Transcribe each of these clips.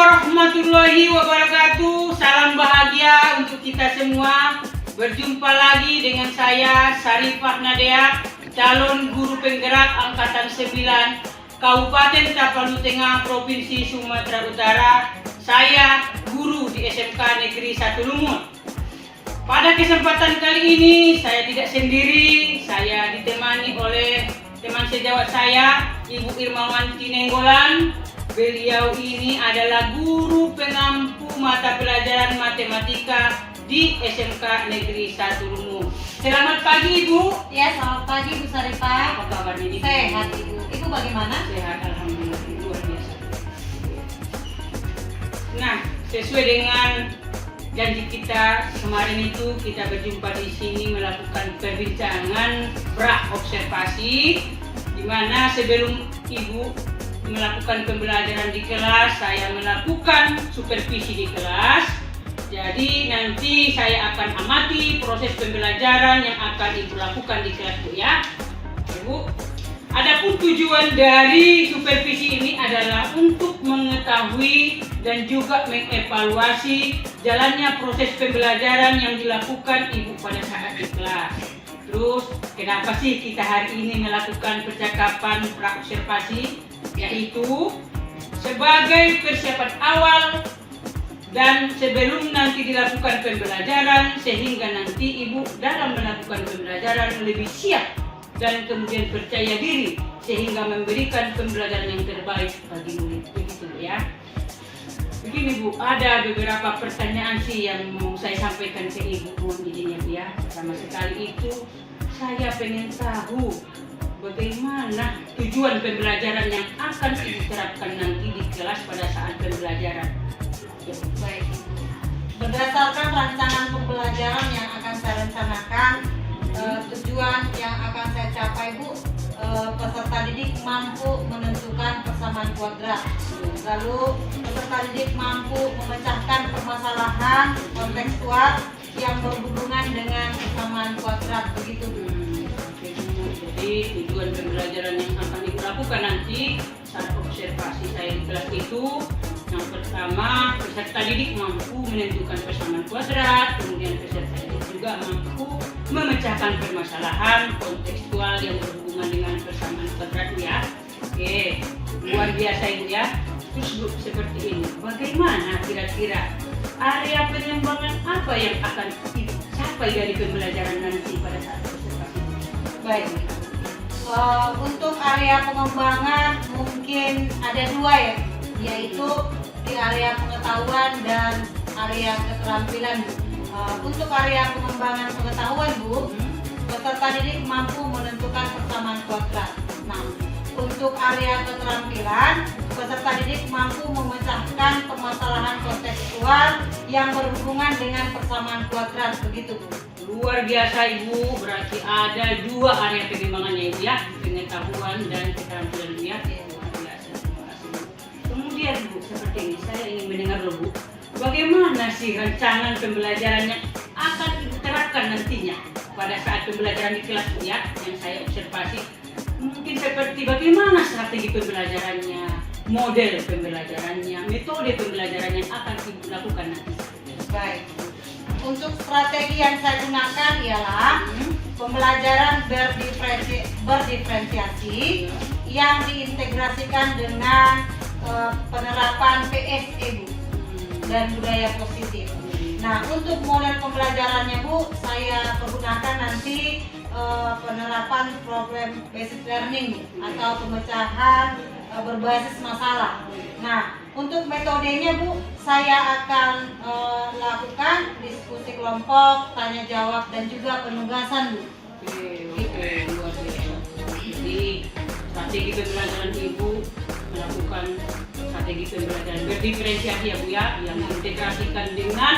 warahmatullahi wabarakatuh. Salam bahagia untuk kita semua. Berjumpa lagi dengan saya Sarifah Nadia, calon guru penggerak angkatan 9 Kabupaten Tapanuli Tengah, Provinsi Sumatera Utara. Saya guru di SMK Negeri 1 Lumut. Pada kesempatan kali ini saya tidak sendiri, saya ditemani oleh teman sejawat saya, Ibu Irmawanti Nenggolan. Beliau ini adalah guru pengampu mata pelajaran matematika di SMK Negeri 1 Lumut. Selamat pagi Ibu. Ya, selamat pagi Bu Sarifah. Apa kabar ini? Sehat Ibu. Ibu bagaimana? Sehat, alhamdulillah. Luar biasa. Nah, sesuai dengan janji kita kemarin itu, kita berjumpa di sini melakukan perbincangan observasi, di mana sebelum Ibu melakukan pembelajaran di kelas, saya melakukan supervisi di kelas. Jadi nanti saya akan amati proses pembelajaran yang akan Ibu lakukan di kelas Bu ya. Ibu, adapun tujuan dari supervisi ini adalah untuk mengetahui dan juga mengevaluasi jalannya proses pembelajaran yang dilakukan Ibu pada saat di kelas. Terus, kenapa sih kita hari ini melakukan percakapan praobservasi? Yaitu sebagai persiapan awal dan sebelum nanti dilakukan pembelajaran, sehingga nanti Ibu dalam melakukan pembelajaran lebih siap dan kemudian percaya diri, sehingga memberikan pembelajaran yang terbaik bagi murid. Begitu ya. Begini Bu, ada beberapa pertanyaan sih yang mau saya sampaikan ke Ibu, mohon izinnya ya. Pertama sekali itu, saya pengen tahu bagaimana tujuan pembelajaran yang akan Ibu terapkan nanti di kelas pada saat pembelajaran. Baik. Berdasarkan rancangan pembelajaran yang akan saya rencanakan, tujuan yang akan saya capai Bu, peserta didik mampu menentukan persamaan kuadrat. Lalu peserta didik mampu memecahkan permasalahan kontekstual yang berhubungan dengan persamaan kuadrat. Begitu Bu. Jadi tujuan pembelajaran yang akan Ibu lakukan nanti saat observasi saya di kelas itu, yang pertama, peserta didik mampu menentukan persamaan kuadrat, kemudian peserta didik juga mampu memecahkan permasalahan kontekstual yang berhubungan dengan persamaan kuadrat ya. Oke, luar biasa Ibu ya. Terus Bu, seperti ini, bagaimana kira-kira area pengembangan apa yang akan Ibu capai dari pembelajaran nanti pada saat observasi? Baik. Untuk area pengembangan mungkin ada dua ya, yaitu di area pengetahuan dan area keterampilan Bu. Untuk area pengembangan pengetahuan Bu, peserta didik mampu menentukan persamaan kuadrat. Nah, untuk area keterampilan, peserta didik mampu memecahkan permasalahan kontekstual yang berhubungan dengan persamaan kuadrat. Begitu Bu. Luar biasa Ibu, berarti ada dua area pengembangannya Ibu ya, pengetahuan dan keterampilan ya. Luar biasa. Kemudian Bu, seperti ini saya ingin mendengar loh Bu, bagaimana sih rancangan pembelajaran yang akan Ibu terapkan nantinya pada saat pembelajaran di kelas Bu ya, yang saya observasi. Mungkin seperti bagaimana strategi pembelajarannya, model pembelajarannya, metode pembelajaran yang akan Ibu lakukan nanti. Baik. Untuk strategi yang saya gunakan ialah pembelajaran berdiferensiasi yang diintegrasikan dengan penerapan PSE Bu dan budaya positif. Nah, untuk model pembelajarannya Bu, saya pergunakan nanti penerapan problem based learning atau pemecahan berbasis masalah. Nah, untuk metodenya Bu, saya akan lakukan diskusi kelompok, tanya jawab dan juga penugasan Bu. Oke, luar biasa. Jadi strategi pembelajaran Ibu melakukan strategi pembelajaran berdiferensiasi ya Bu ya, yang diintegrasikan dengan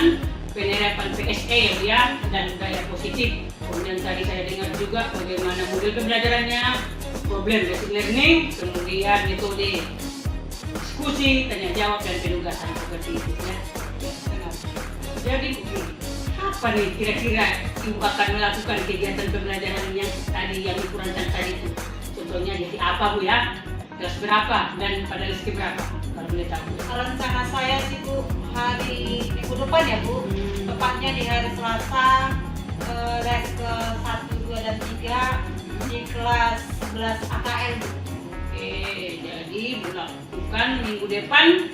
penerapan PSE ya Bu ya, dan gaya positif. Kemudian tadi saya dengar juga bagaimana model pembelajarannya, problem based learning, kemudian metode diskusi, tanya jawab dan penugasan seperti itu ya. Jadi apa nih kira-kira Ibu akan melakukan kegiatan pembelajaran yang tadi yang Ibu rancang tadi itu? Contohnya jadi apa Bu ya? Kelas berapa dan pada kelas berapa? Kalau boleh tahu. Rencana saya depan ya Bu, tepatnya di hari Selasa, les ke 1, 2, dan 3 di kelas 11 AKL Bu. Oke, jadi melakukan minggu depan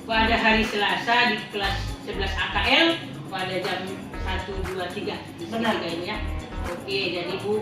pada hari Selasa di kelas 11 AKL pada jam 1, 2, 3. Benar. Ya. Oke, jadi Bu,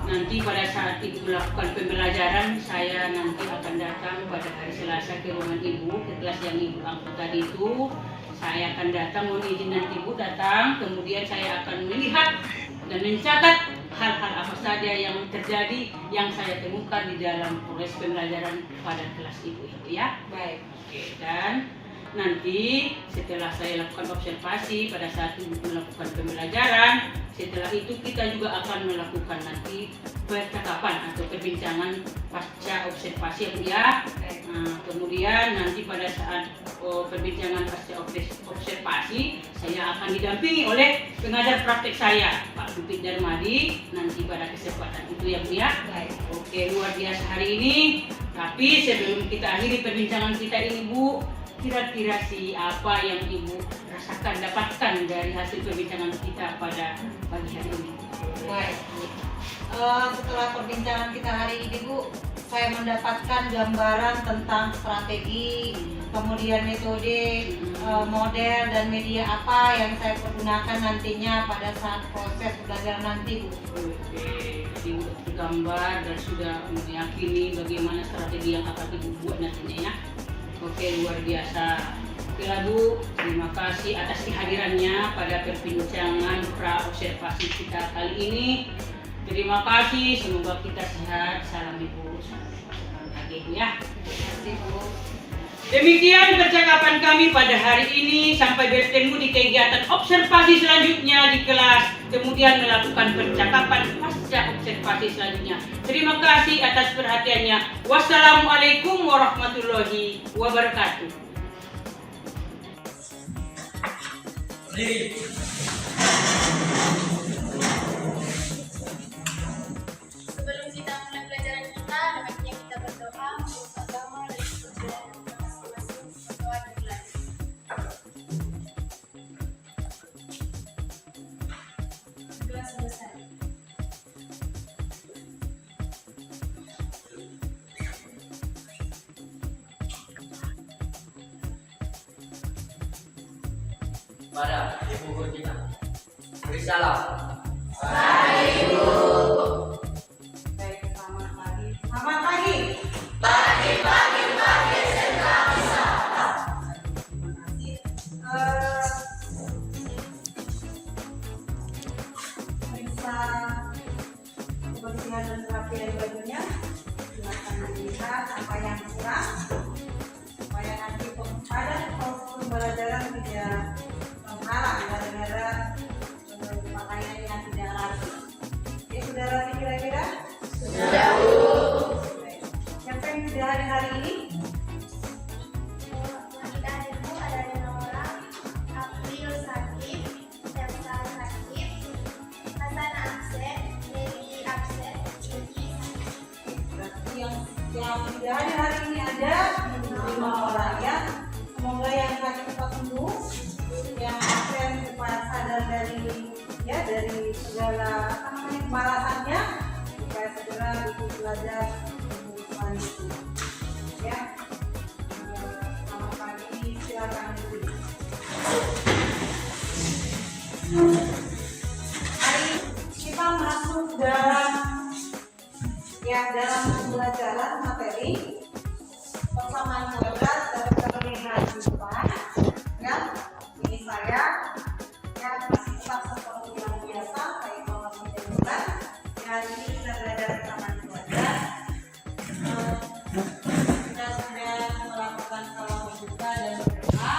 nanti pada saat Ibu melakukan pembelajaran, saya nanti akan datang pada hari Selasa ke ruangan Ibu, ke kelas yang Ibu angkut tadi itu. Saya akan datang, mohon izin nanti Ibu datang, kemudian saya akan melihat dan mencatat hal-hal apa saja yang terjadi, yang saya temukan di dalam proses pembelajaran pada kelas Ibu itu ya. Baik. Oke, dan nanti setelah saya lakukan observasi pada saat Ibu melakukan pembelajaran, setelah itu kita juga akan melakukan nanti percakapan atau perbincangan pasca observasi ya. Nah, kemudian nanti pada saat perbincangan pasca observasi, saya akan didampingi oleh pengajar praktek saya, Pak Bupit Darmadi, nanti pada kesempatan itu ya Bu ya. Baik. Oke, luar biasa hari ini. Tapi sebelum kita akhiri perbincangan kita ini Bu, kira-kira apa yang Ibu rasakan, dapatkan dari hasil perbincangan kita pada pagi hari ini? Baik. Setelah perbincangan kita hari ini Bu, saya mendapatkan gambaran tentang strategi, kemudian metode, model, dan media apa yang saya pergunakan nantinya pada saat proses belajar nanti Bu. Oke, jadi sudah tergambar dan sudah meyakini bagaimana strategi yang akan Ibu buat nantinya ya. Oke, luar biasa. Oke Bu, terima kasih atas kehadirannya pada perbincangan pra-observasi kita kali ini. Terima kasih, semoga kita sehat. Salam Ibu, salam lagi Bu ya. Terima kasih Bu. Demikian percakapan kami pada hari ini. Sampai bertemu di kegiatan observasi selanjutnya di kelas. Kemudian melakukan percakapan pasca observasi selanjutnya. Terima kasih atas perhatiannya. Wassalamualaikum warahmatullahi wabarakatuh. Sebelum kita mulai pelajaran kita, baiknya kita berdoa untuk agama dan kesucian masing-masing berdoa dimulai. Doa selesai. Pada ibu guru kita beri salam. Baik, selamat pagi. Selamat pagi. Terima kasih. Periksa kebersihan dan kerapian bajunya. Silakan dilihat apa yang kurang supaya nanti pada proses pembelajaran tidak menghalang gara-gara pakaian yang tidak rapi. Ya, sudah rapi kira-kira? Sudah. Baik. Siapa yang sudah hadir hari ini? Kita hadirku ada 5 orang. April Sakib, Elsa Sakib, Hasan absen, Dewi absen, Juni Berarti yang sudah hadir hari ini ada 5 orang ya. Semoga yang sakit cepat sembuh, yang absen supaya sadar dari segala kemalasannya, supaya segera bisa belajar kebutuhan itu. Ya. Selamat pagi, silakan duduk. Hari kita masuk dalam pembelajaran materi persamaan kuadrat dan perlihat depan. Ya, ini saya ya masih tetap seperti yang biasa, saya mau menjelaskan. Hari ini kita belajar persamaan kuadrat. Kita sudah melakukan salam membuka dan berdoa.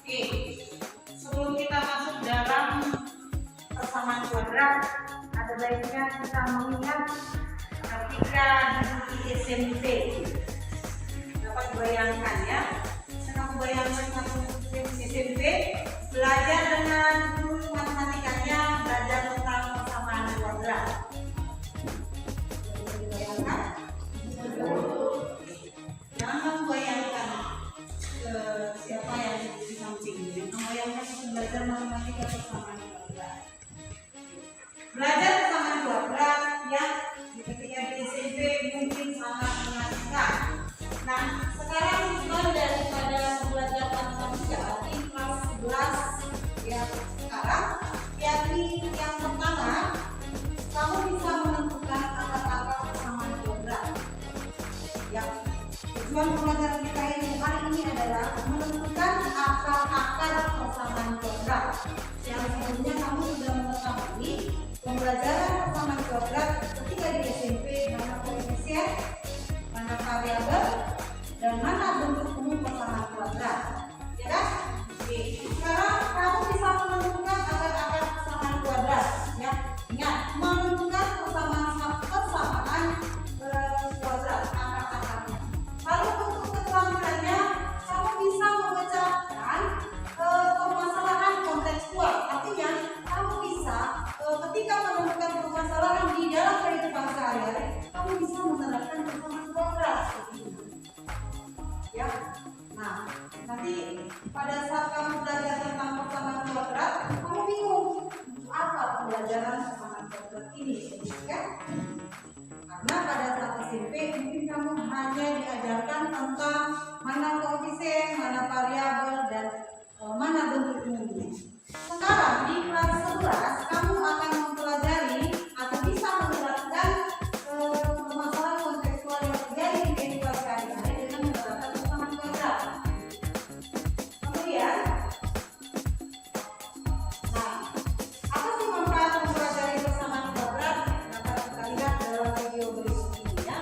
Oke, sebelum kita masuk dalam persamaan kuadrat, ada baiknya kita mengingat ketika di SMP. Dapat bayangkan ya, senang bayangkan satu SMP belajar dengan guru matematikanya, belajar tentang persamaan kuadrat. Bisa dibayangkan? Jangan membayangkan siapa yang di samping. belajar menentukan akar-akar persamaan kuadrat. Yang sebelumnya kamu sudah mengetahui pembelajaran persamaan kuadrat ketika di SMP, mana koefisien, mana variabel, dan mana bentuk umum persamaan kuadrat. Ya kan? Oke, sekarang kamu bisa menentukan akar-akar persamaan kuadrat. Ya, ingat menentukan persamaan kuadrat akar-akarnya. Lalu untuk keterampilannya, kamu bisa memecahkan permasalahan kontekstual. Artinya, kamu bisa ketika menemukan permasalahan di dalam kehidupan sehari-hari, kamu bisa menerapkan persamaan kuadrat. Ya, nah nanti pada saat kamu belajar tentang persamaan kuadrat, kamu bingung apa pembelajaran persamaan kuadrat ini, kan? Karena pada saat SMP mungkin kamu hanya diajarkan tentang mana koefisien, mana variabel, dan mana bentuk umumnya. Sekarang di kelas 11 kamu akan mempelajari atau bisa menerapkan permasalahan kontekstual yang terjadi di kehidupan sehari-hari dengan menerapkan persamaan kuadrat. Kemudian, nah, apa sih manfaat mempelajari persamaan kuadrat? Dapat kita lihat dalam video berikut ini ya.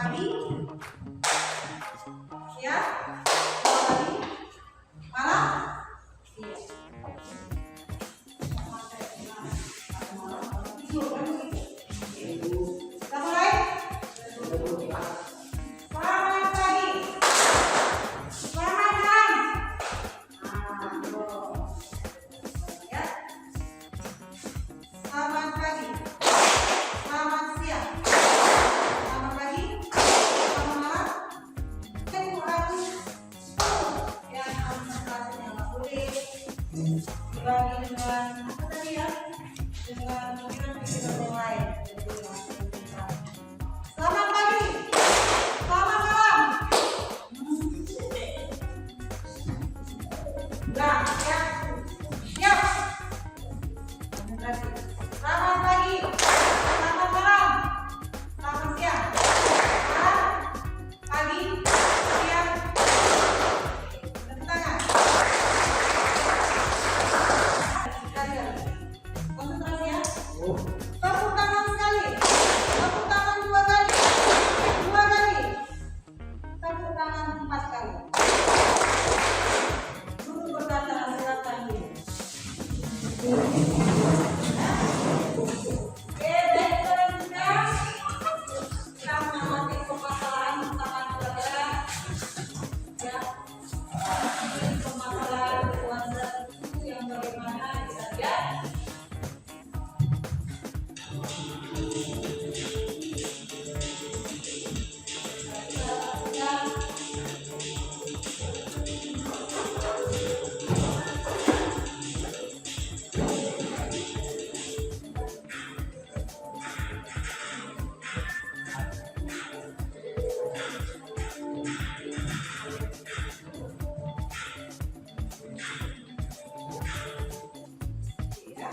pagi. Siap. Dua kali. Malam. Iya. Kita mulai. Selamat pagi. Selamat malam. Ya. Selamat pagi. Selamat siang. Selamat pagi. Selamat malam. Kan Quran yang konsentrasinya nggak boleh dibagi dengan apa tadi ya? Dengan pikiran-pikiran yang lain. Selamat pagi. Selamat malam. Nah, ya. Siap. Konsentrasi. Selamat pagi. Selamat malam. Selamat siang. Malam. Pagi. Siang. Tepuk tangan. Sekali lagi. Konsentrasi ya. Tepuk tangan sekali. Tepuk tangan dua kali. Dua kali. Tepuk tangan 4 kali. Duduk berdasar silakan dulu. Oke, baik selanjutnya kita mengamati permasalahan tangan saudara. Ya, permasalahan kuasa itu yang bagaimana kita lihat. Ya,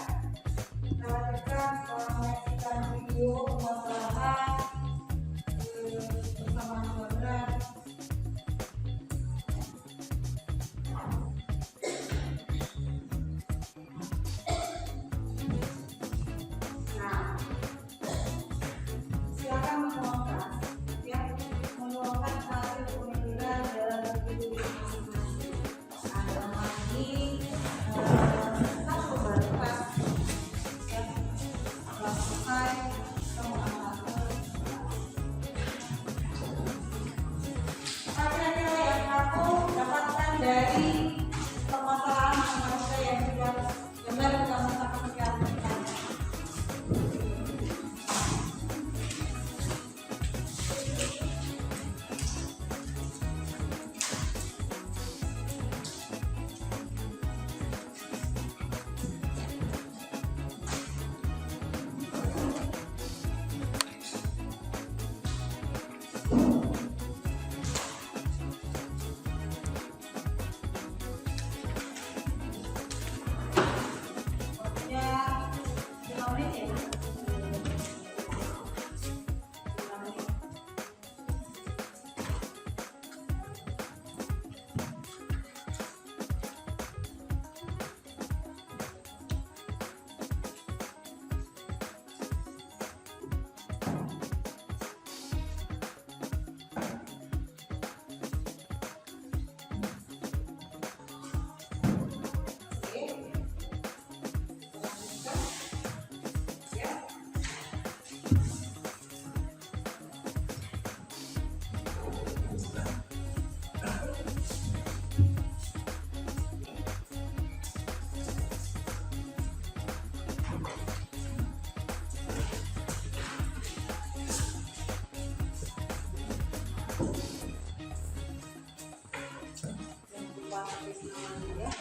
kita lanjutkan menyaksikan video permasalahan bersama saudara. Nah, silakan menuangkan, ya, menuangkan hasil pemikiran dalam video masing-masing. Ada lagi satu batas, ya, setelah selesai kita mengamalkan. Apa kira-kira yang kamu dapatkan dari permasalahan manusia yang sudah benar kita merasakan sekarang? Ya, 5 menit ya. 5 menit. Oke. Ya. Jangan lupa tulis namanya ya.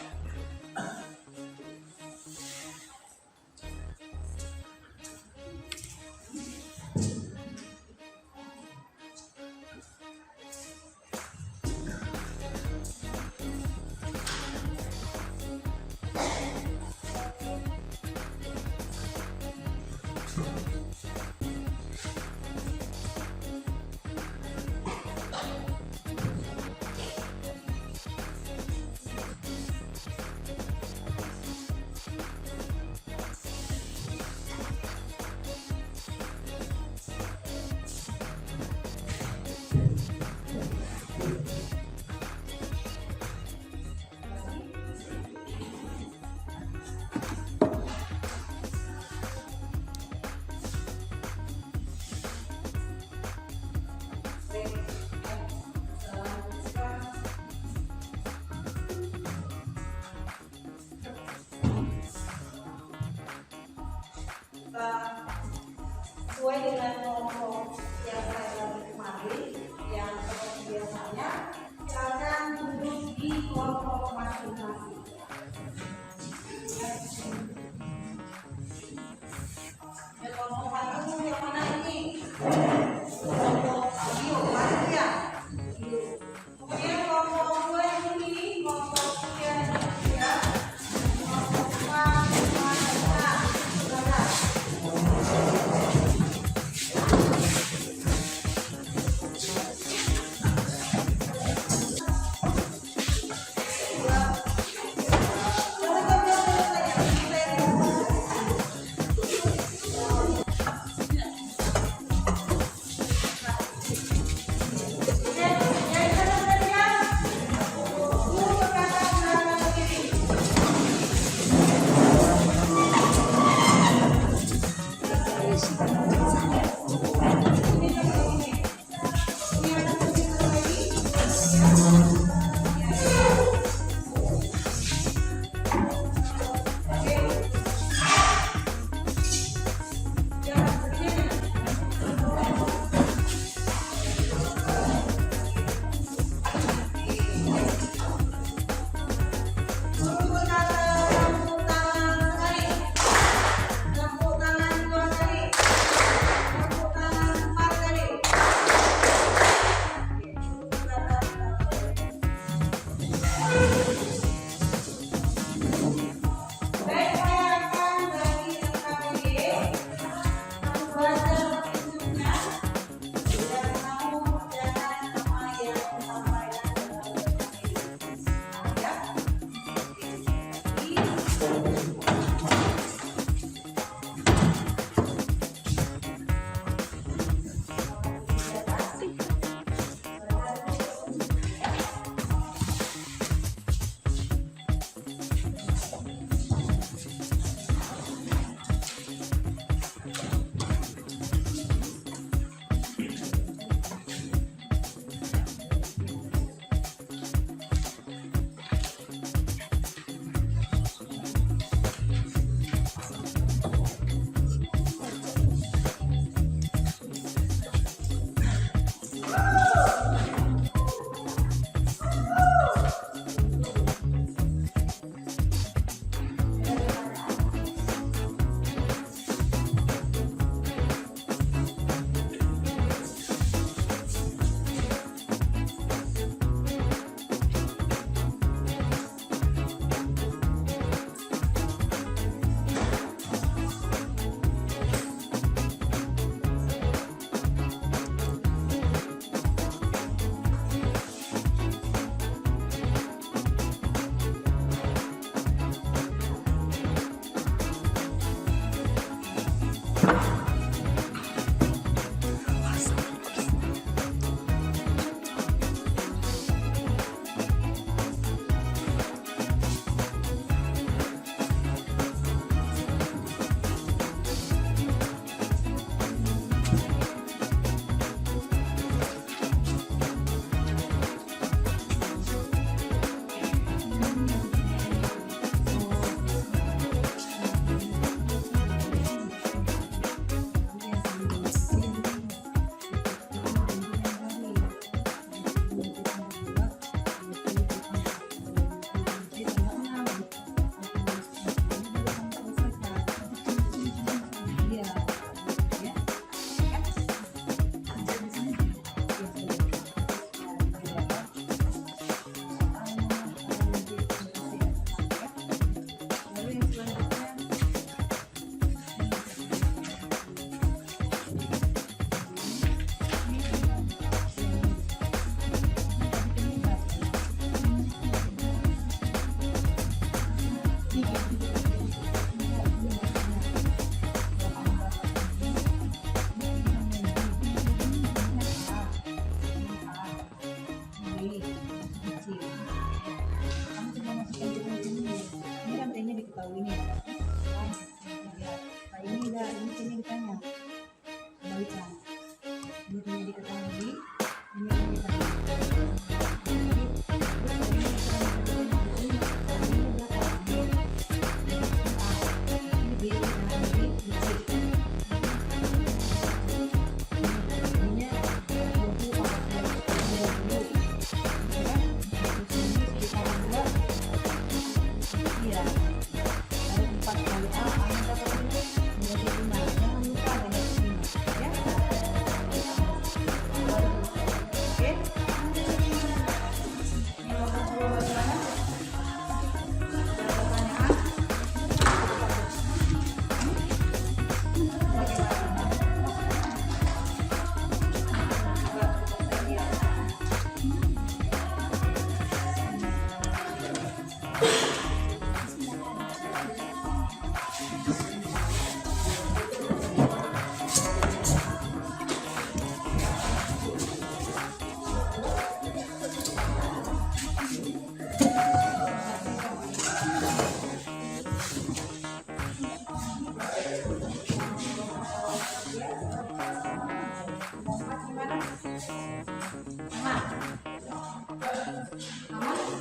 Aman.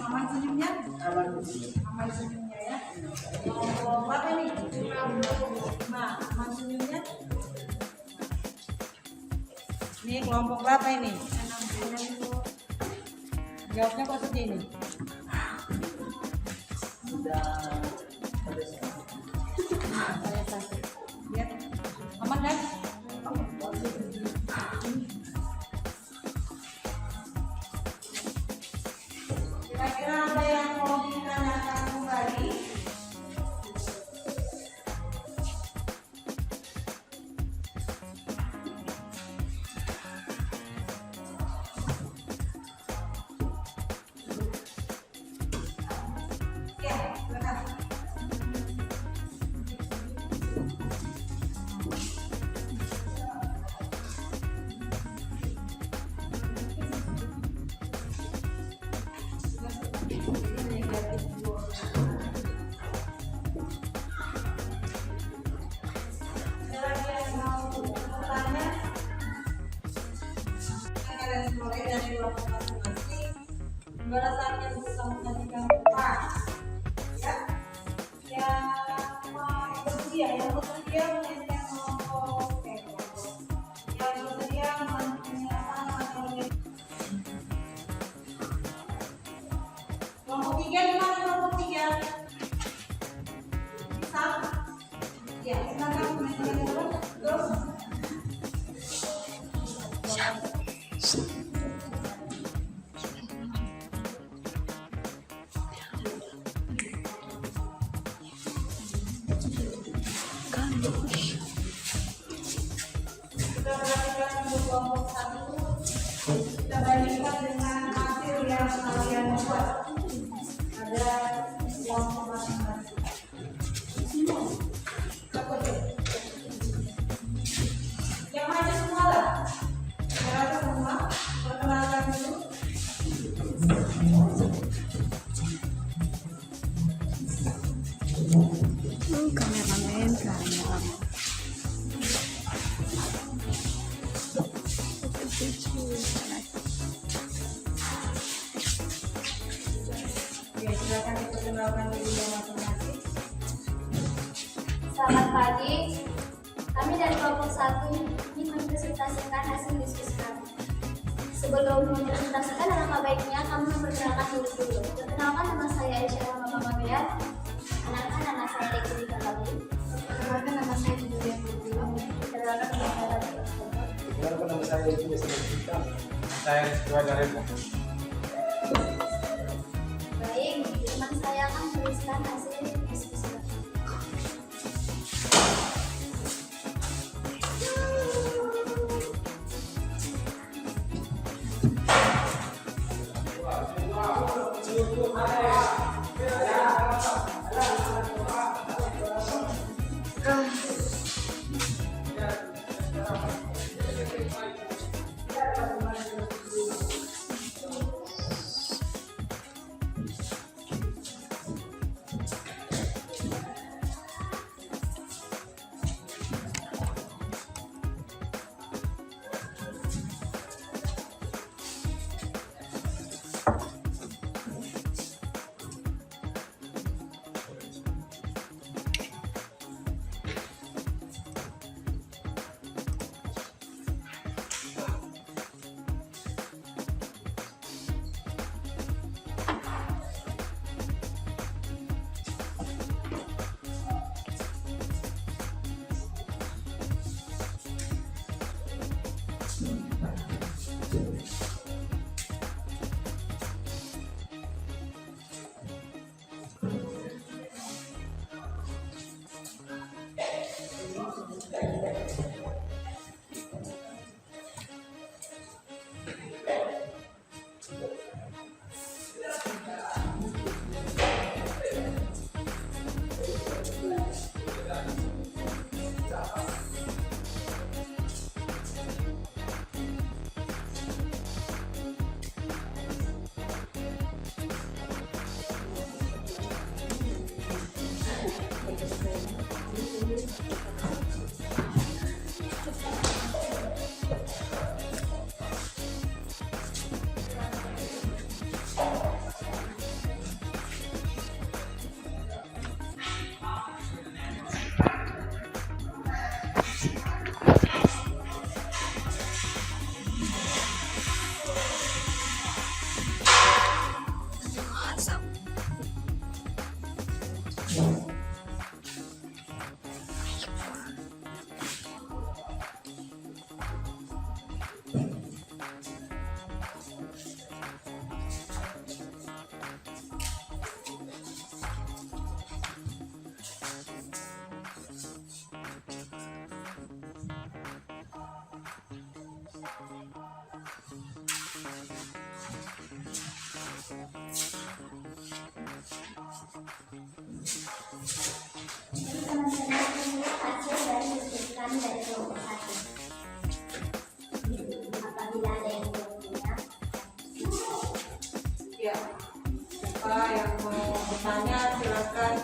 Aman senyumnya? Aman senyumnya ya. Kelompok berapa ini? 5. Aman senyumnya? Ini kelompok berapa ini? 60. Jawabnya kok sedih nih? Saya sakit. Ya. Aman kan? Kira-kira ada yang mau ditanyakan kembali? Ya, silakan. Ada lagi yang mau bertanya? Kalian mulai dari kelompok masing-masing. Gimana saatnya untuk kamu sajikan kelas? Ya, yang bersedia menjadi kelompok, yang bersedia menyampaikan materi. Kelompok 3 di mana kelompok 3? Bisa? Ya, silakan menjadi kelompok. Terus. Kita perhatikan untuk kelompok 1. Kita bandingkan dengan hasil yang kalian buat. Ada kelompok masing-masing. Yang mana semua lah? Saya rasa semua. Perkenalkan dulu. Ya, silakan diperkenalkan diri masing-masing. Selamat pagi. Kami dari kelompok 1 ingin mempresentasikan hasil diskusi kami. Sebelum mempresentasikan alangkah baiknya kami memperkenalkan diri dulu. Perkenalkan, nama saya Aisyah Mama Mabian. Kenalkan, nama saya Deki Kalabi. Perkenalkan, nama saya Julia Putri. Perkenalkan, nama saya Deki. Kenapa nama saya itu bisa kita? Saya sesuai dari Baik, teman saya akan menuliskan hasil diskusi kami.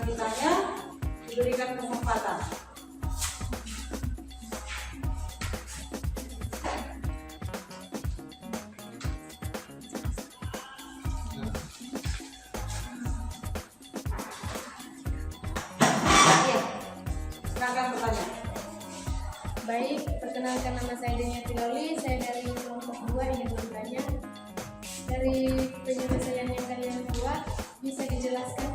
selanjutnya diberikan kesempatan. Iya, silakan bertanya. Baik, perkenalkan nama saya Denia Tiloli, saya dari kelompok 2 ingin bertanya. Dari penyelesaian yang kalian buat, bisa dijelaskan?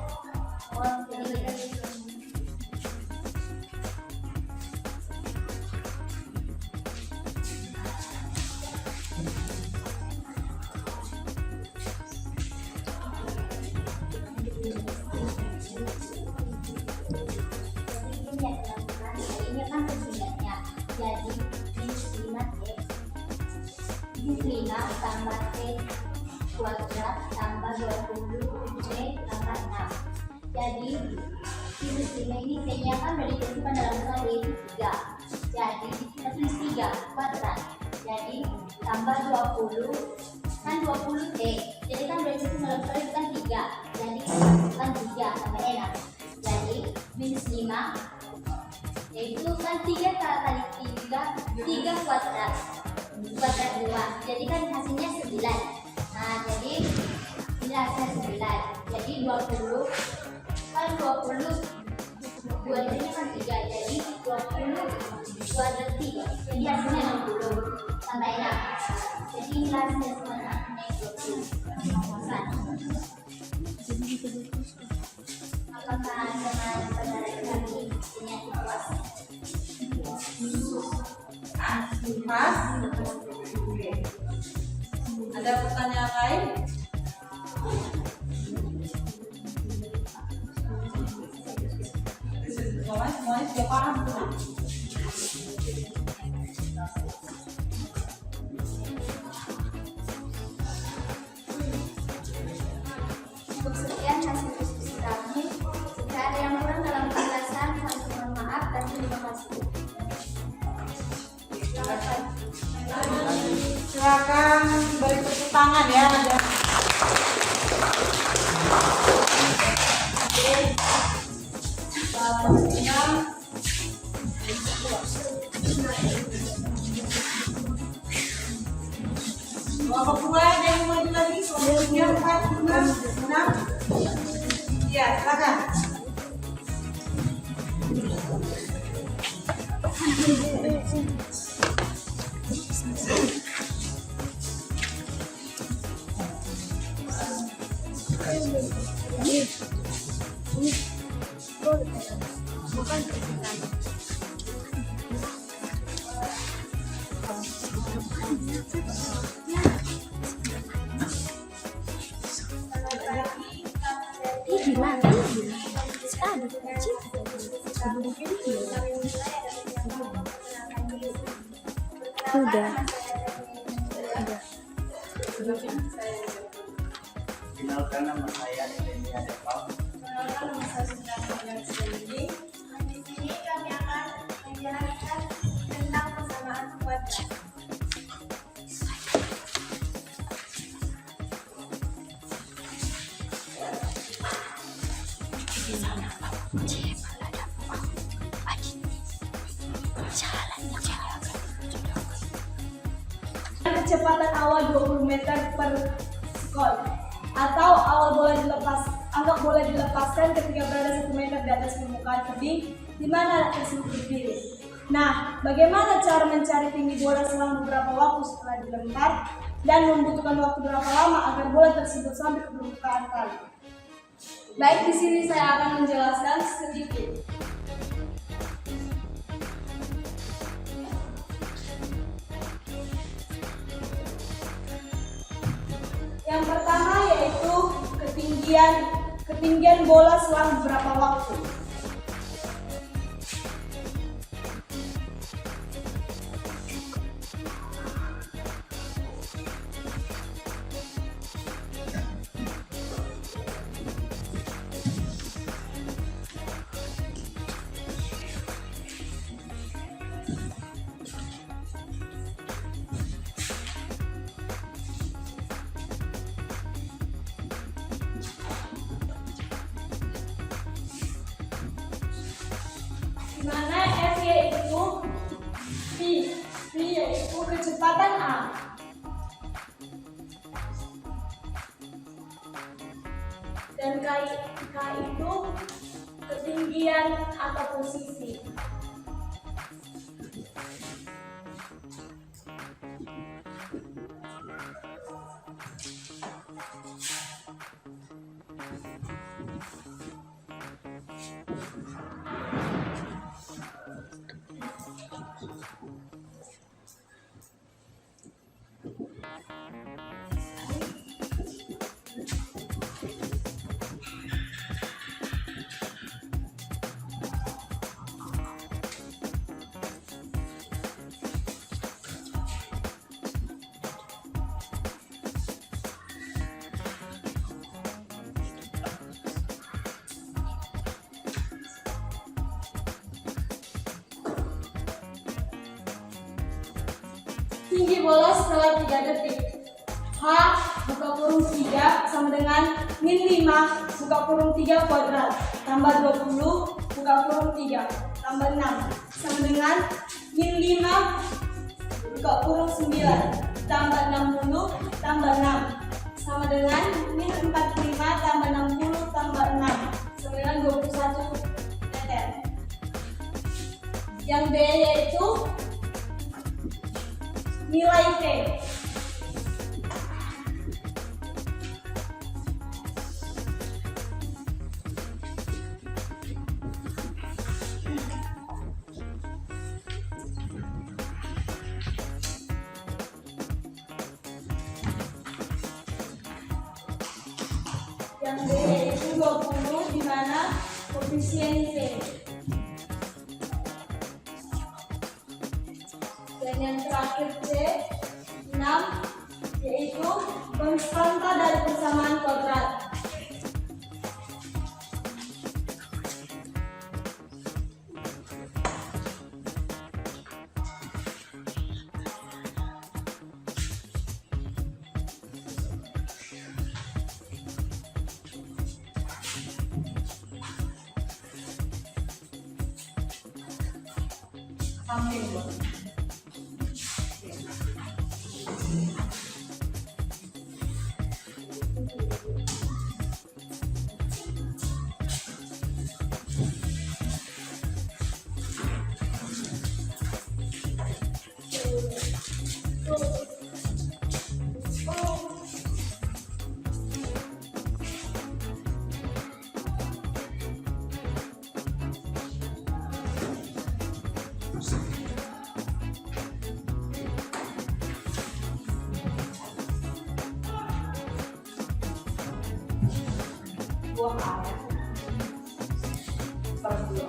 Ini kan perbedaannya. Jadi minus 5T minus 5 tambah T kuadrat tambah 20T tambah 6. Jadi minus 5 ini T-nya kan dari dimasukkan dalam skala yaitu 3. Jadi kita tulis 3 kuadrat. Jadi tambah 20 kan 20T. Jadi kan dari situ dalam skala itu kan 3. Jadi kan 3 tambah 6. Jadi minus 5 yaitu kan 3 kali 3 kuadrat 2, jadi kan hasilnya 9. Nah jadi ini hasilnya 9, jadi 20 kan 20 kuadratnya kan 3, jadi 20 kuadrat 3, jadi hasilnya 60 tambah 6, jadi ini hasilnya semuanya 20. Apakah teman-teman kami punya situasi? Mas, ada pertanyaan lain? Semuanya sudah paham belum? Untuk sekian hasil diskusi kami. Jika ada yang kurang dalam penjelasan, kami mohon maaf dan terima kasih. Silakan beri tepuk tangan ya. Kelompok 2 ada yang maju lagi, kelompok 3, 4, 5, 6. Iya, silakan. Kenalkan nama saya Denia Depal. Di sini kami akan menjelaskan tentang persamaan kuadrat. Kecepatan awal 20 meter per sekon atau awal bola anggap bola dilepaskan ketika berada 1 meter di atas permukaan tebing di mana alat tersebut berdiri. Nah, bagaimana cara mencari tinggi bola selama beberapa waktu setelah dilempar dan membutuhkan waktu berapa lama agar bola tersebut sampai ke permukaan kali? Baik, di sini saya akan menjelaskan sedikit. Yang pertama yaitu ketinggian bola selama beberapa waktu. Dan K itu ketinggian atau posisi. Tinggi bola setelah 3 detik. H buka kurung 3 sama dengan min 5 buka kurung 3 kuadrat tambah 20 buka kurung 3 tambah 6 sama dengan min 5 buka kurung 9 tambah 60 tambah 6 sama dengan min 45 tambah 60 tambah 6 sama dengan 21 meter. Yang B yaitu nilai T. Yang B yaitu 20 di mana koefisien T. Dan yang terakhir C 6 yaitu konstanta dari persamaan kuadrat. Buang air per 2.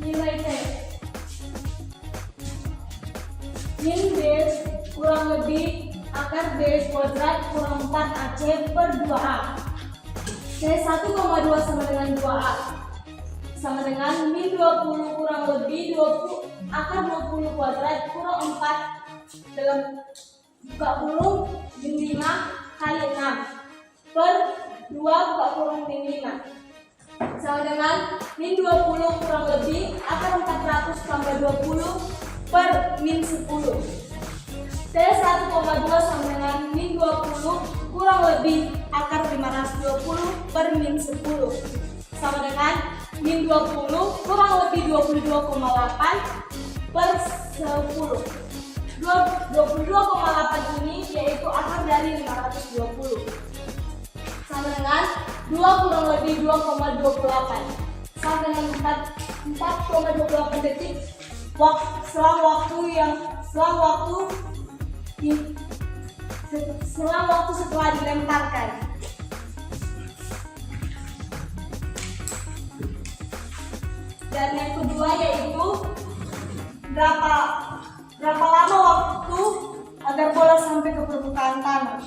Nilai T. Min B kurang lebih akar B kuadrat kurang 4 AC per 2A. C1,2 sama dengan 2A. Sama dengan min 20 kurang lebih 20 akar 20 kuadrat kurang 4 dalam buka kurung min 5 kali 6 per 2 buka kurung min 5. Sama dengan min 20 kurang lebih akar 400 tambah 20 per min 10. T1,2 sama dengan min 20 kurang lebih akar 520 per min 10 sama dengan min 20 kurang lebih 22,8 per 10. 22,8 ini yaitu akar dari 520 sama dengan 2 kurang lebih 2,28 sama dengan 4,28 detik selang waktu setelah dilemparkan. Dan yang kedua yaitu berapa lama waktu agar bola sampai ke permukaan tanah.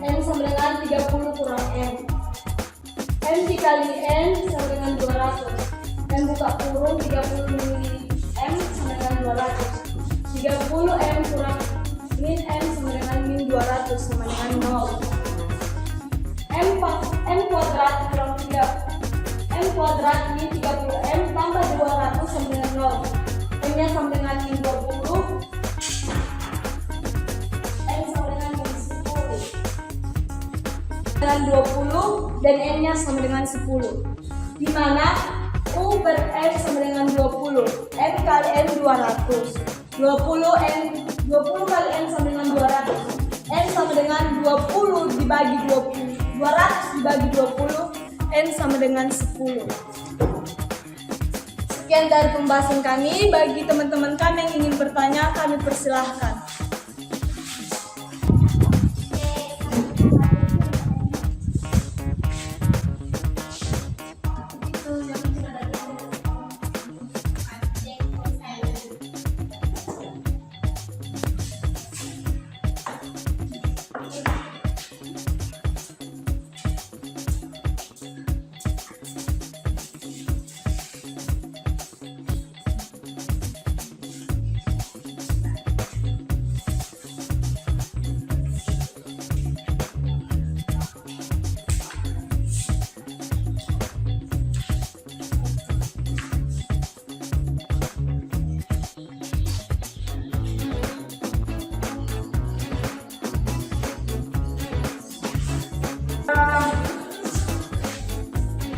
N sama dengan 30 kurang M. M dikali N sama dengan 200. M buka kurung 30 min M sama dengan 200. 30 M kurang min M sama dengan min 200 sama dengan 0. M kuadrat kurang 3 M kuadrat min 30 M tambah 200 sama dengan 0. M nya sama dengan min 20 dengan 20 dan N nya sama dengan 10, di mana U per M sama dengan 20, M kali M 200, 20 kali M sama dengan 200, N sama dengan 20 dibagi 20, 200 dibagi 20, N sama dengan 10. Sekian dari pembahasan kami. Bagi teman-teman kami yang ingin bertanya, kami persilahkan.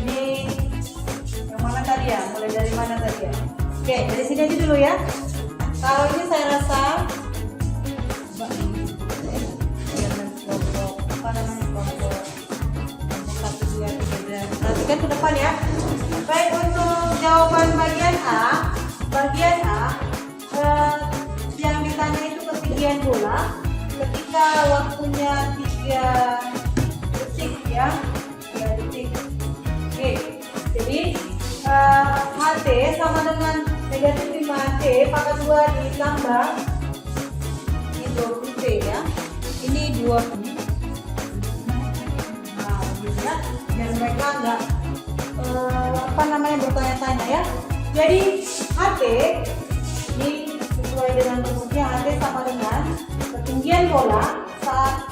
Ini yang mana tadi ya? Mulai dari mana tadi ya? Oke, dari sini aja dulu ya. Kalau ini saya rasa apa namanya kelompok 1, 2, 3. Perhatikan ke depan ya. Baik, untuk jawaban bagian A, yang ditanya itu ketinggian bola ketika waktunya 3 detik ya. 3 detik. Oke, jadi HT sama dengan negatif 5T pangkat 2 ditambah ini 20T ya. Ini 2. Nah, bisa biar mereka enggak bertanya-tanya ya. Jadi HT ini sesuai dengan rumusnya, HT sama dengan ketinggian bola saat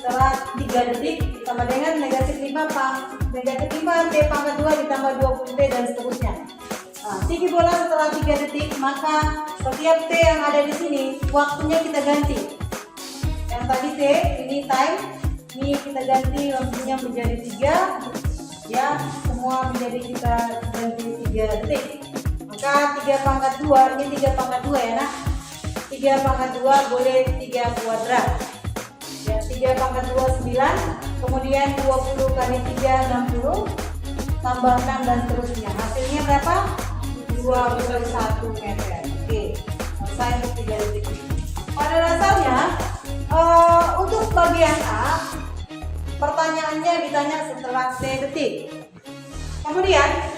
setelah 3 detik sama dengan negatif 5T pangkat 2 ditambah 20T dan seterusnya. Nah, tinggi bola setelah 3 detik, maka setiap T yang ada di sini waktunya kita ganti. Yang tadi T, ini time, ini kita ganti waktunya menjadi 3 ya, semua menjadi kita ganti 3 3 detik. Maka 3 pangkat 2, ini 3 pangkat 2 ya nak. 3 pangkat 2 boleh 3 kuadrat. Ya, 3 pangkat 2 9, kemudian 20 kali 3 60, tambah 6 dan seterusnya. Hasilnya berapa? 21 meter. Oke, selesai untuk 3 detik. Pada dasarnya untuk bagian A, pertanyaannya ditanya setelah detik. Kemudian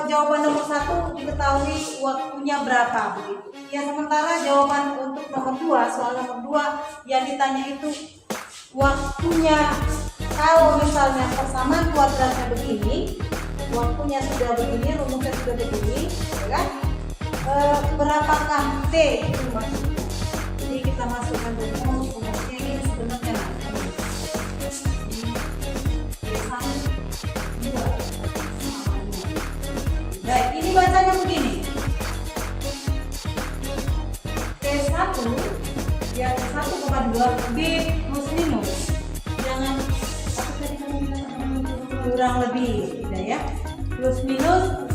jawaban nomor 1 diketahui waktunya berapa begitu. Ya, sementara jawaban untuk nomor 2, soal nomor 2 yang ditanya itu waktunya, kalau misalnya persamaan kuadratnya begini, waktunya sudah begini, rumusnya sudah begini, ya kan? Berapakah T itu maksudnya? Jadi kita masukkan rumusnya ini sebenarnya baik, ini bacanya begini. T1 ya 1,2 B plus minus. Jangan apa tadi kamu bilang kurang lebih, tidak ya? Plus minus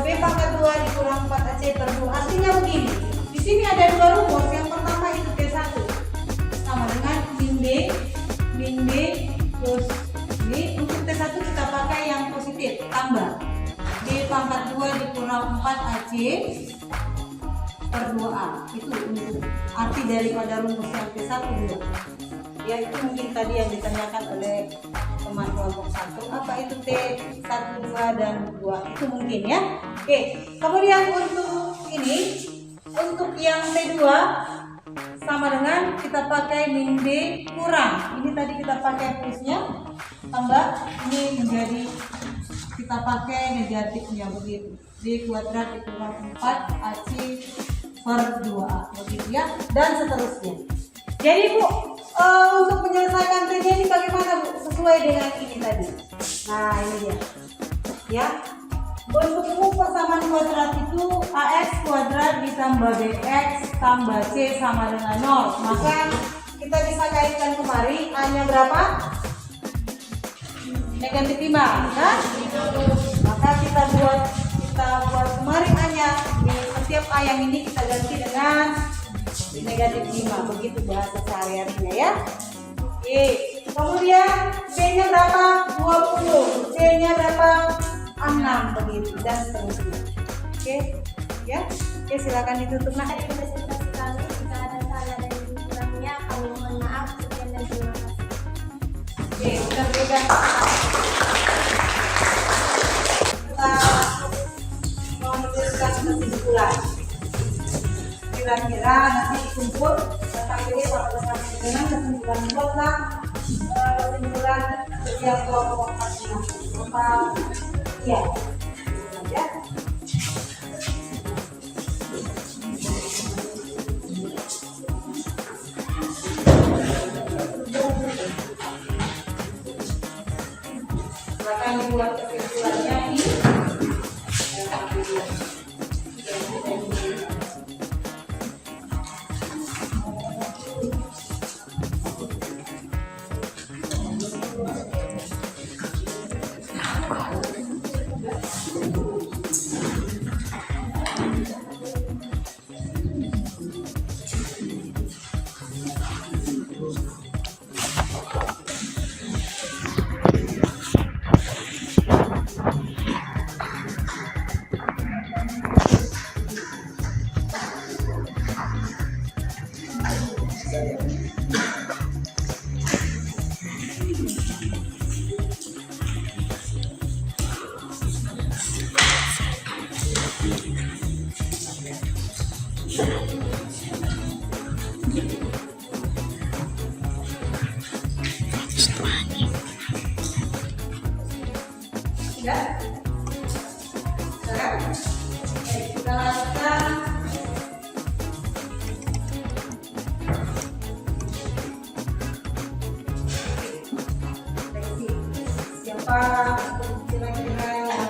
B pangkat 2 dikurang 4AC per 2. Artinya begini. Di sini ada dua rumus. Yang pertama itu T1 sama dengan min B plus B. Untuk T1 kita pakai yang positif, tambah B pangkat 2 dikurang 4AC per 2A. Itu untuk arti daripada rumus yang T1 dulu. Ya, itu mungkin tadi yang ditanyakan oleh teman kelompok 1. Apa itu T1, 2, dan 2? Itu mungkin ya. Oke, kemudian untuk ini, untuk yang T2 sama dengan kita pakai min B kurang. Ini tadi kita pakai plusnya, tambah ini menjadi kita pakai negatifnya begitu. B kuadrat dikurang 4AC per 2A begitu ya, dan seterusnya. Jadi Bu, untuk menyelesaikan T-nya ini bagaimana Bu? Sesuai dengan ini tadi. Nah, ini dia. Ya. Untuk umum persamaan kuadrat itu AX kuadrat ditambah BX tambah C sama dengan 0. Maka kita bisa kaitkan kemari, A-nya berapa? Negatif 5, kan? Maka kita buat kemari A-nya. Di setiap A yang ini kita ganti dengan negatif 5. Begitu bahasa sehari-harinya ya. Oke. Kemudian B-nya berapa? 20. C-nya berapa? 6 begitu dan seterusnya. Oke, ya. Oke, silakan ditutup nak. Dari presentasi kami, jika ada salah dan kurangnya, kami mohon maaf. Sekian dan terima kasih. Oke, kita berikan. Kita menuliskan kesimpulan. Kira-kira nanti kumpul datang ini dengan kesimpulan buatlah kesimpulan setiap kelompok masing-masing. Ya, ya. Silakan dibuat kesimpulannya ini. Ya, sekarang kita lakukan siapa kira-kira yang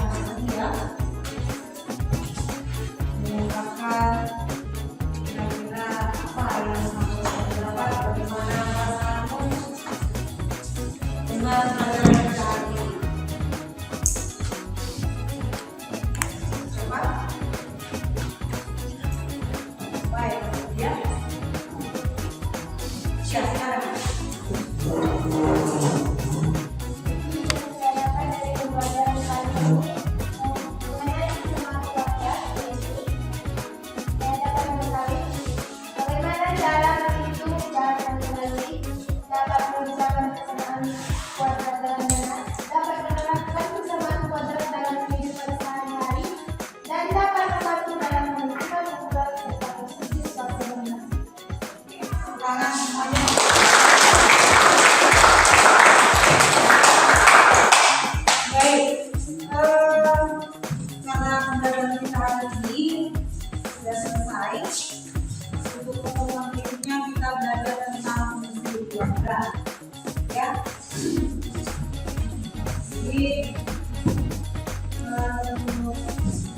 ya mengungkapkan kira-kira apa yang harus dilakukan, bagaimana perasaanmu dengan adanya hari ini.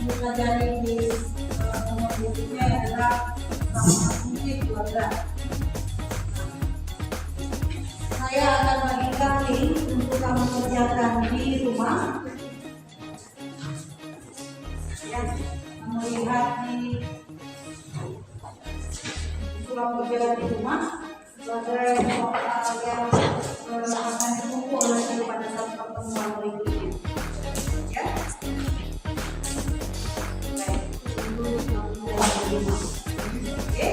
mempelajari di nomor berikutnya adalah fungsi keluarga. Saya akan bagikan link untuk kamu kerjakan di rumah. Ya, kamu lihat di surat kerja di rumah sebagai yang akan dikumpul pada saat pertemuan berikutnya. Ya. Oke.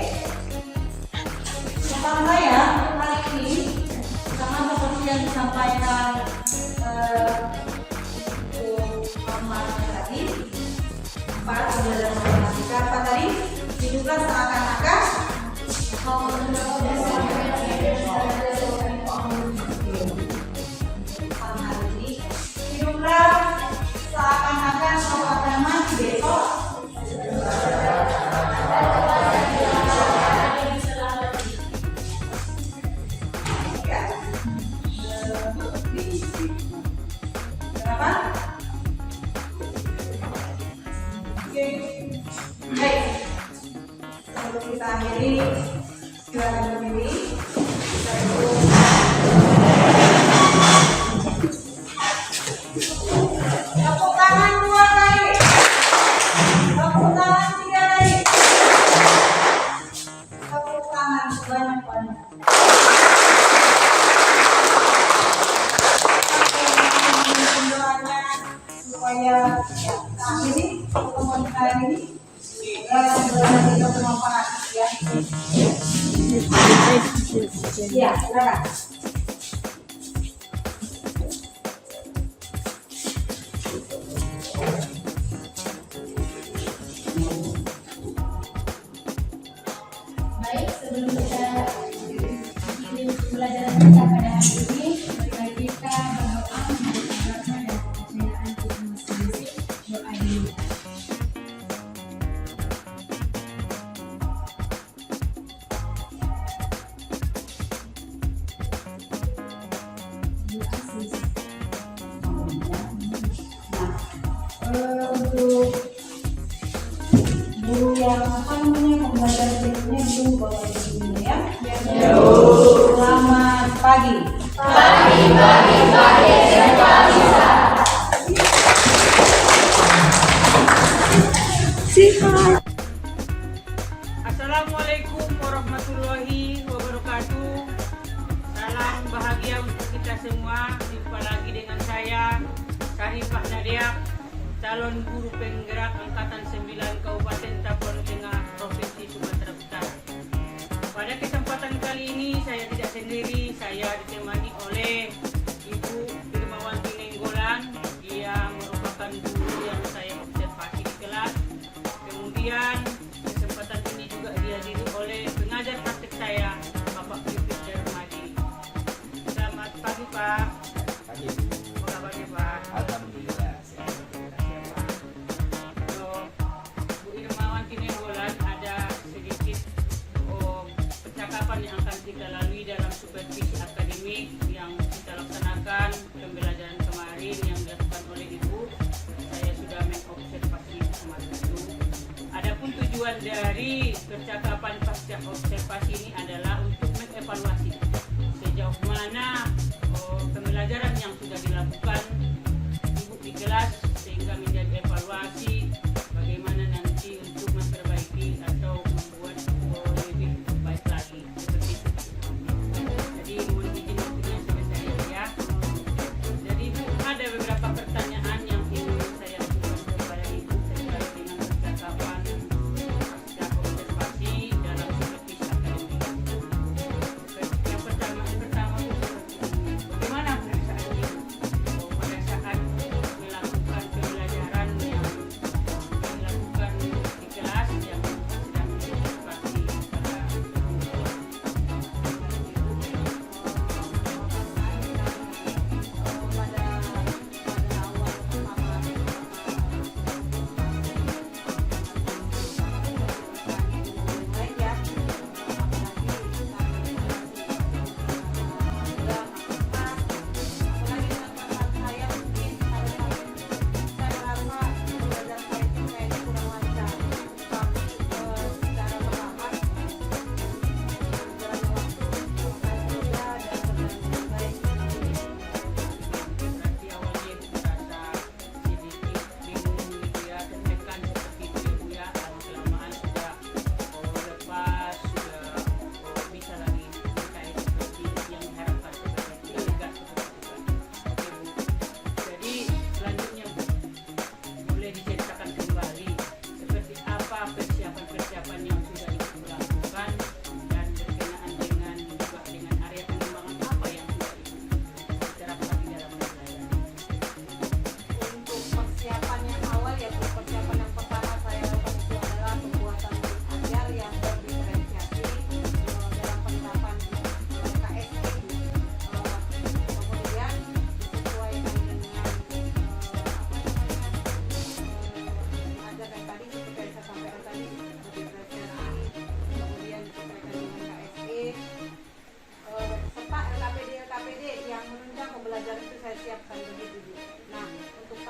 Tentang saya hari ini sama seperti yang disampaikan Mama tadi, para pelajaran matematika apa tadi diduga seakan-akan hiduplah seakan-akan kau akan mati besok. Kenapa? Oke. Baik. Sebelum kita akhiri, silakan berdiri. Kita tepuk tangan 2 kali. Tepuk tangan 3 kali. Tepuk tangan sebanyak-banyak. Doanya supaya akhiri pertemuan kali ini kita bermanfaat ya. Iya, silakan. Baik, sebelum kita akhiri pembelajaran kita pada hari ini, mari kita berdoa mengucapkan dan kepercayaan kita masing-masing. Doa dulu. Untuk guru yang pembelajaran berikutnya dulu boleh di sini ya. Selamat pagi. Assalamualaikum warahmatullahi wabarakatuh. Salam bahagia untuk kita semua. Jumpa lagi dengan saya, Sarifah Nadia, calon guru penggerak Angkatan 9 Kabupaten Tapanuli Tengah, Provinsi Sumatera Utara. Pada kesempatan kali ini saya tidak sendiri, saya ditemani oleh Ibu Firmawanti Nenggolan. Dia merupakan guru yang saya observasi di kelas. Kemudian kesempatan ini juga dihadiri oleh pengajar praktik saya, Bapak Pipit Darmadi. Selamat pagi Pak. Pagi. Apa kabarnya Pak? Alhamdulillah. Bu Irmawanti Nenggolan, ada sedikit percakapan yang akan kita lalui dalam supervisi akademik yang kita laksanakan pembelajaran kemarin yang dilakukan oleh Ibu. Saya sudah mengobservasi kemarin itu. Adapun tujuan dari percakapan pasca observasi ini adalah untuk mengevaluasi sejauh mana pembelajaran yang sudah dilakukan Ibu di kelas, sehingga menjadi evaluasi bagaimana nanti untuk memperbaiki atau membuat lebih baik lagi seperti itu. Jadi mohon izin waktunya selesai ya. Jadi Ibu, ada beberapa pertanyaan yang ingin saya ajukan kepada Ibu terkait dengan percakapan pasca observasi dalam supervisi akademik. Yang pertama bagaimana pemeriksaan Ibu?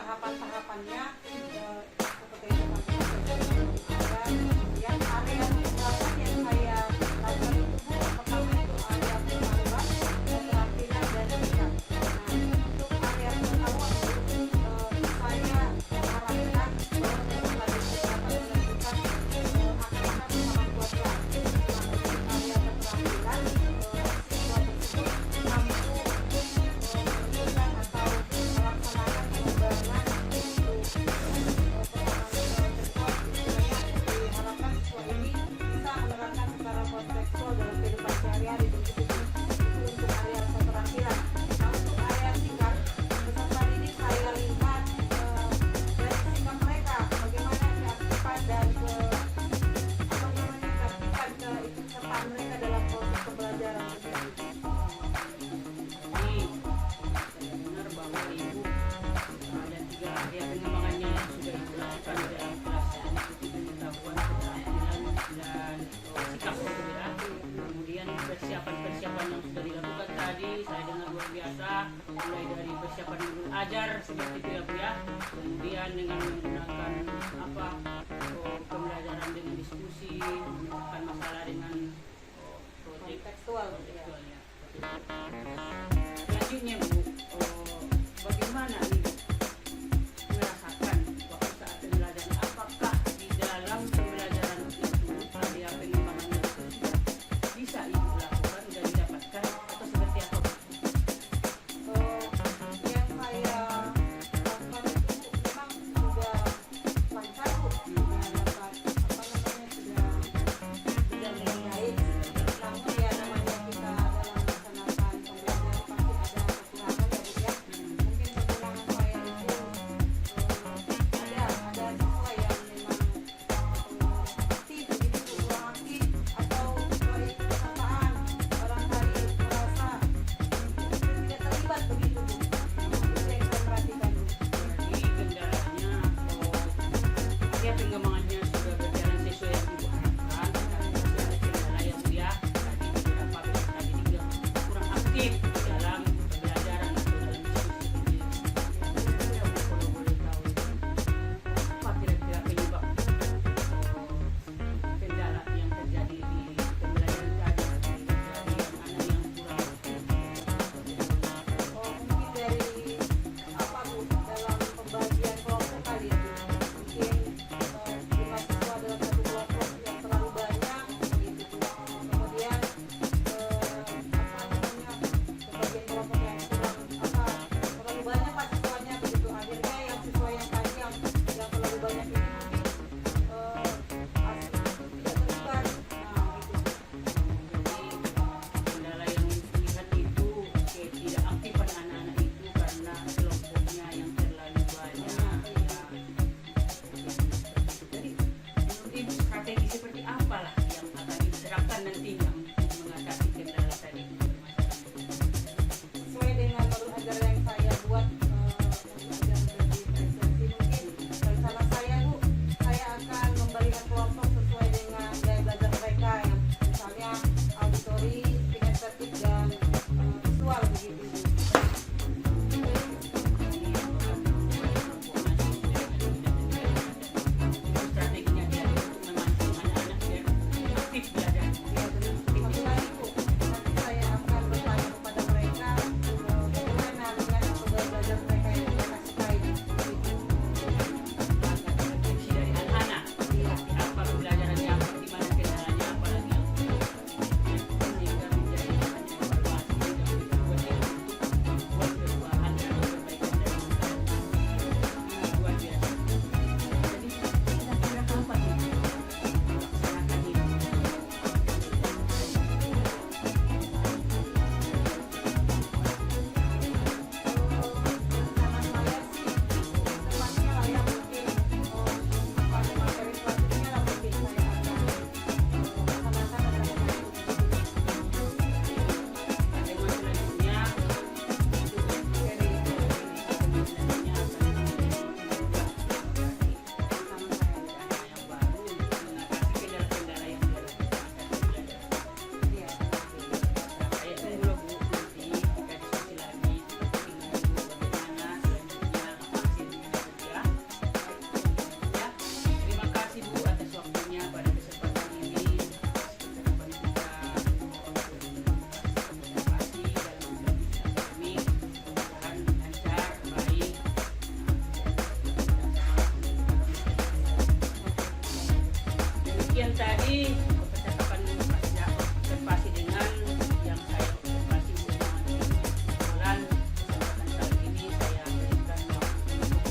tahapan-tahapannya seperti itu ada kemudian area pengembangan yang saya lakukan itu pertama itu area pengetahuan, keterampilan dan sikap. Nah, untuk area pengetahuan saya harapkan bahwa dapat menentukan akan sama keluarga. Area keterampilan siswa tersebut mampu menentukan atau melaksanakan pengembangan untuk perkembangan seksual istilahnya diharapkan siswa ini bisa menerapkan secara kontekstual dalam kehidupan sehari-hari begitu itu untuk area keterampilan. Nah untuk area sikap peserta didik saya lihat dari sikap mereka bagaimana keaktifan dan keaktifan keikutsertaan mereka dalam proses pembelajaran tersebut. Ini saya benar bahwa Ibu ada 3 area pengembangannya yang sudah Ibu lakukan di dalam kelas, yaitu pengetahuan, keterampilan, dan sikap gitu ya. Kemudian persiapan yang sudah dilakukan tadi saya dengar luar biasa, mulai dari persiapan guru ajar seperti itu ya Bu ya. Kemudian dengan menggunakan pembelajaran dengan diskusi, menemukan masalah dengan proyek Kontekstual ya. ya. Selanjutnya Bu, bagaimana nih merasakan waktu saat pembelajaran? Apakah di dalam pembelajaran itu area pengembangan itu bisa Ibu lakukan, sudah didapatkan atau seperti apa? Yang saya lakukan itu memang sudah lancar sudah dapat sudah baik. Namun ya namanya kita dalam melaksanakan pembelajaran pasti ada kekurangan ya Bu ya. ini percakapan observasi dengan yang saya observasi bersama dengan bulan. Kesempatan kali ini saya berikan waktu untuk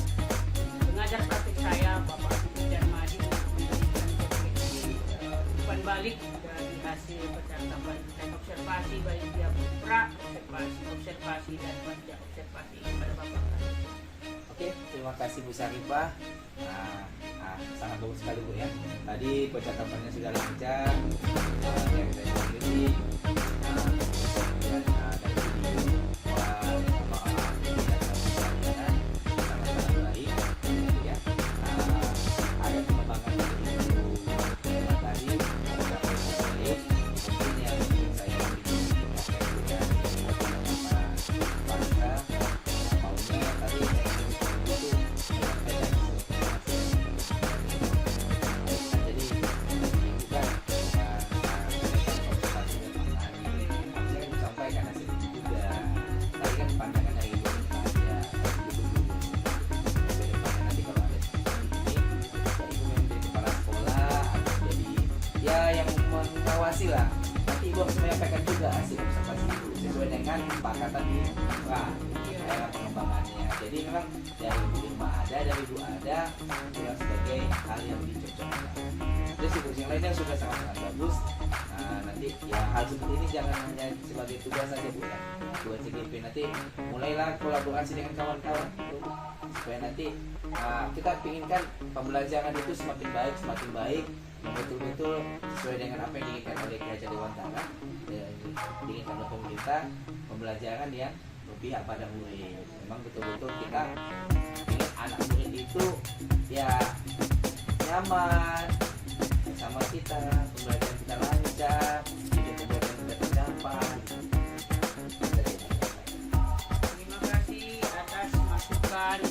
pengajar praktik saya, Bapak Darmadi, untuk memberikan umpan balik dari hasil percakapan dan observasi baik dia pra observasi dan pasca observasi kepada Bapak. Oke, terima kasih Bu Sarifah. Sangat bagus sekali Bu ya. Tadi percakapannya sudah lancar, yang saya ikuti, dan dari sini sangat baik ya. Ada pengembangan dari Bu tadi, mungkin yang saya maunya tadi lah. Nanti Ibu harus menyampaikan juga hasil observasi itu sesuai dengan kesepakatan di daerah pengembangannya. Jadi memang dari Bu Irma ada, dari Bu ada, juga sebagai hal yang dicocokkan. Terus ibu yang lainnya sudah sangat bagus. Nanti ya hal seperti ini jangan hanya sebagai tugas saja Bu ya. Buat CGP nanti mulailah kolaborasi dengan kawan-kawan gitu, supaya nanti kita inginkan pembelajaran itu semakin baik yang betul-betul sesuai dengan apa yang diinginkan oleh Kerajaan Dewan Tanah, diinginkan oleh pemerintah, pembelajaran yang berpihak pada murid. Memang betul-betul kita ingin anak murid itu ya nyaman sama kita, pembelajaran kita lancar, pembelajaran kita terdapat. Terima kasih atas masukan